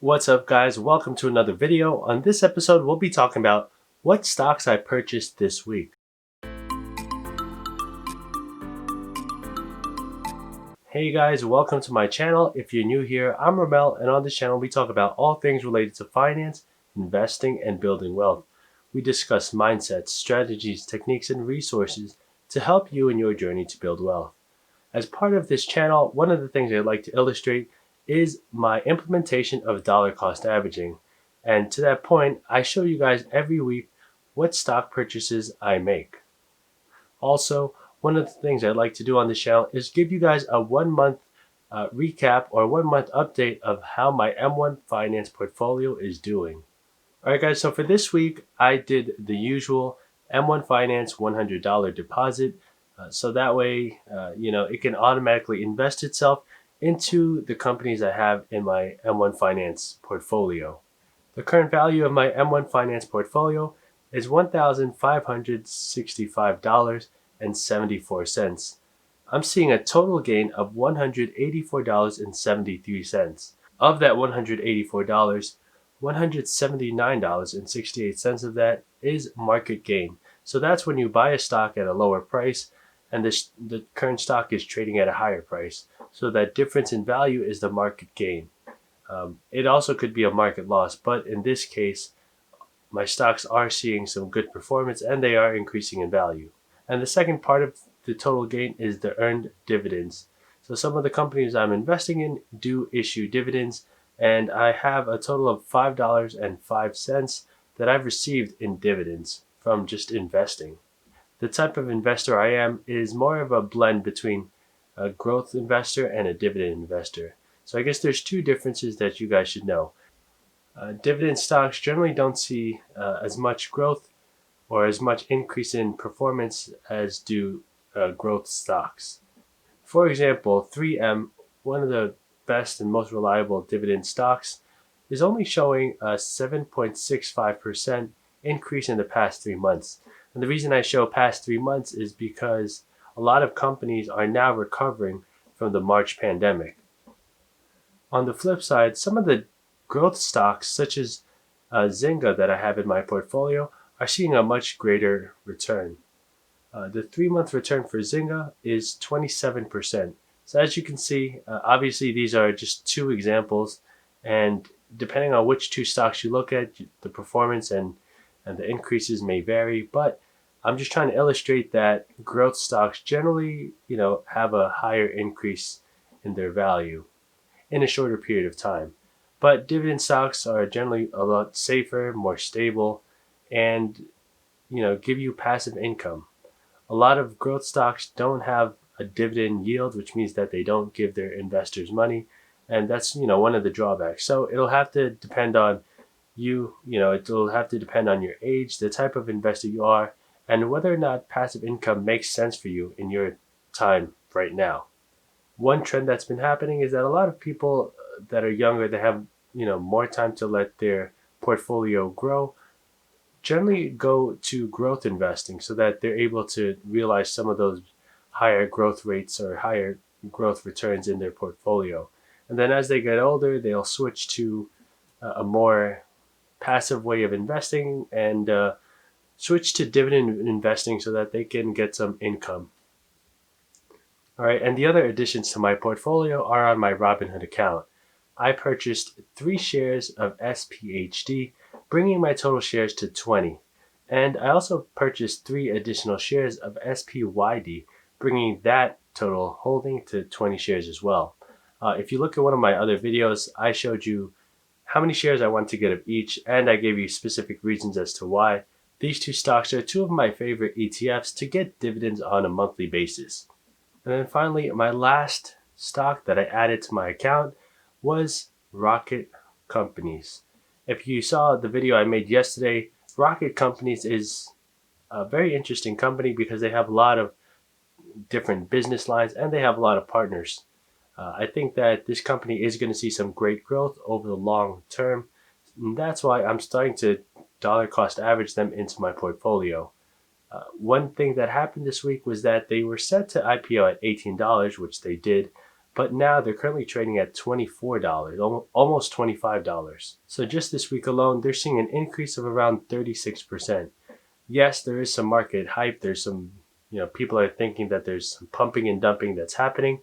What's up, guys? Welcome to another video. On this episode, we'll be talking about what stocks I purchased this week. Hey guys, welcome to my channel. If you're new here, I'm Romel, and on this channel we talk about all things related to finance, investing, and building wealth. We discuss mindsets, strategies, techniques, and resources to help you in your journey to build wealth. As part of this channel, one of the things I'd like to illustrate is my implementation of dollar cost averaging. And to that point, I show you guys every week what stock purchases I make. Also, one of the things I'd like to do on this channel is give you guys a 1 month recap or 1 month update of how my M1 Finance portfolio is doing. Alright guys, so for this week, I did the usual M1 Finance $100 deposit. So that way, it can automatically invest itself into the companies I have in my M1 Finance portfolio. The current value of my M1 Finance portfolio is $1,565.74. I'm seeing a total gain of $184.73. Of that $184, $179.68 of that is market gain. So that's when you buy a stock at a lower price and the current stock is trading at a higher price. So that difference in value is the market gain. It also could be a market loss, but in this case, my stocks are seeing some good performance and they are increasing in value. And the second part of the total gain is the earned dividends. So some of the companies I'm investing in do issue dividends, and I have a total of $5.05 that I've received in dividends from just investing. The type of investor I am is more of a blend between a growth investor and a dividend investor. So I guess there's two differences that you guys should know. Dividend stocks generally don't see as much growth or as much increase in performance as do growth stocks. For example, 3M, one of the best and most reliable dividend stocks, is only showing a 7.65% increase in the past 3 months. And the reason I show past 3 months is because a lot of companies are now recovering from the March pandemic. On the flip side, some of the growth stocks, such as Zynga that I have in my portfolio, are seeing a much greater return. The 3-month return for Zynga is 27%. So as you can see, obviously these are just two examples, and depending on which two stocks you look at, the performance and the increases may vary, but I'm just trying to illustrate that growth stocks generally, have a higher increase in their value in a shorter period of time. But dividend stocks are generally a lot safer, more stable, and give you passive income. A lot of growth stocks don't have a dividend yield, which means that they don't give their investors money, and that's one of the drawbacks. So it'll have to depend on it'll have to depend on your age, the type of investor you are, and whether or not passive income makes sense for you in your time right now. One trend that's been happening is that a lot of people that are younger, they have more time to let their portfolio grow, generally go to growth investing so that they're able to realize some of those higher growth rates or higher growth returns in their portfolio. And then as they get older, they'll switch to a more passive way of investing and switch to dividend investing so that they can get some income. All right, and the other additions to my portfolio are on my Robinhood account. I purchased 3 shares of SPHD, bringing my total shares to 20. And I also purchased 3 additional shares of SPYD, bringing that total holding to 20 shares as well. If you look at one of my other videos, I showed you how many shares I want to get of each, and I gave you specific reasons as to why. These 2 stocks are 2 of my favorite ETFs to get dividends on a monthly basis. And then finally, my last stock that I added to my account was Rocket Companies. If you saw the video I made yesterday, Rocket Companies is a very interesting company because they have a lot of different business lines and they have a lot of partners. I think that this company is going to see some great growth over the long term, and that's why I'm starting to dollar cost average them into my portfolio. One thing that happened this week was that they were set to IPO at $18, which they did, but now they're currently trading at $24, almost $25. So just this week alone, they're seeing an increase of around 36%. Yes, there is some market hype. There's some, people are thinking that there's some pumping and dumping that's happening.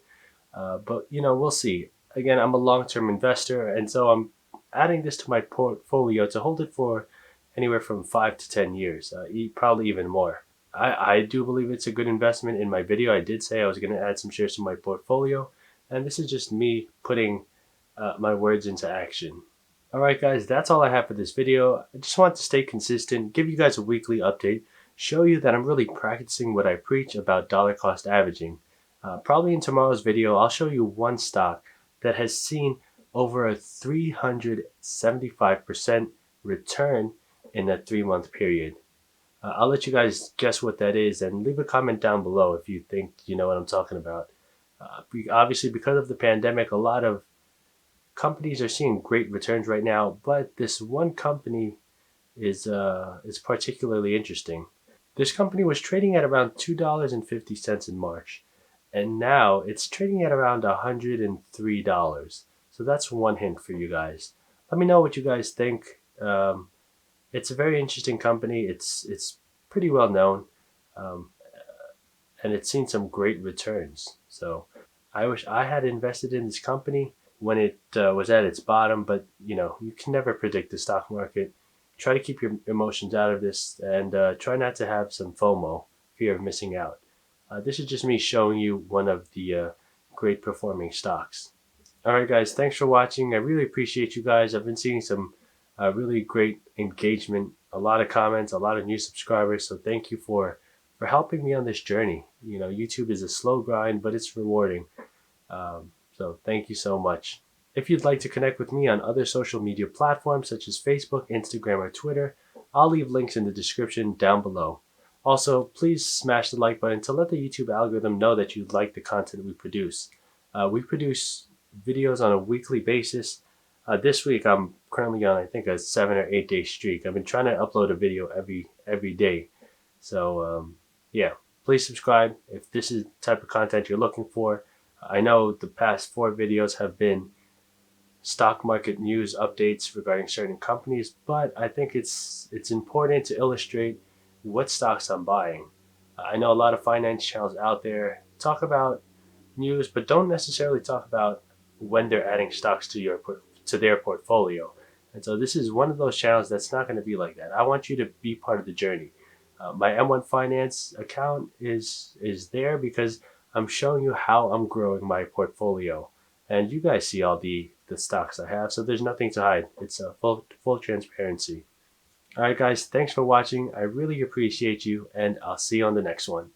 But we'll see. Again, I'm a long-term investor, and so I'm adding this to my portfolio to hold it for anywhere from 5 to 10 years, probably even more. I do believe it's a good investment. In my video, I did say I was going to add some shares to my portfolio, and this is just me putting my words into action. Alright guys, that's all I have for this video. I just want to stay consistent, give you guys a weekly update, show you that I'm really practicing what I preach about dollar cost averaging. Probably in tomorrow's video, I'll show you one stock that has seen over a 375% return in a 3-month period. I'll let you guys guess what that is, and leave a comment down below if you think you know what I'm talking about. Obviously, because of the pandemic, a lot of companies are seeing great returns right now, but this one company is particularly interesting. This company was trading at around $2.50 in March, and now it's trading at around $103. So that's one hint for you guys. Let me know what you guys think. It's a very interesting company. It's pretty well known, um, and it's seen some great returns. So I wish I had invested in this company when it was at its bottom, but you can never predict the stock market. Try to keep your emotions out of this, and try not to have some FOMO, fear of missing out. This is just me showing you one of the great performing stocks. Alright guys, thanks for watching. I really appreciate you guys. I've been seeing some really great engagement, a lot of comments, a lot of new subscribers, so thank you for helping me on this journey. YouTube is a slow grind, but it's rewarding. So thank you so much. If you'd like to connect with me on other social media platforms such as Facebook, Instagram, or Twitter, I'll leave links in the description down below. Also, please smash the like button to let the YouTube algorithm know that you like the content we produce. We produce videos on a weekly basis. This week I'm currently on, I think, a 7 or 8 day streak. I've been trying to upload a video every day. So yeah, please subscribe if this is the type of content you're looking for. I know the past 4 videos have been stock market news updates regarding certain companies, but I think it's important to illustrate what stocks I'm buying. I know a lot of finance channels out there talk about news, but don't necessarily talk about when they're adding stocks to their portfolio. And so this is one of those channels that's not going to be like that. I want you to be part of the journey. My M1 Finance account is there because I'm showing you how I'm growing my portfolio, and you guys see all the stocks I have, so there's nothing to hide. It's a full transparency. All right, guys, thanks for watching. I really appreciate you, and I'll see you on the next one.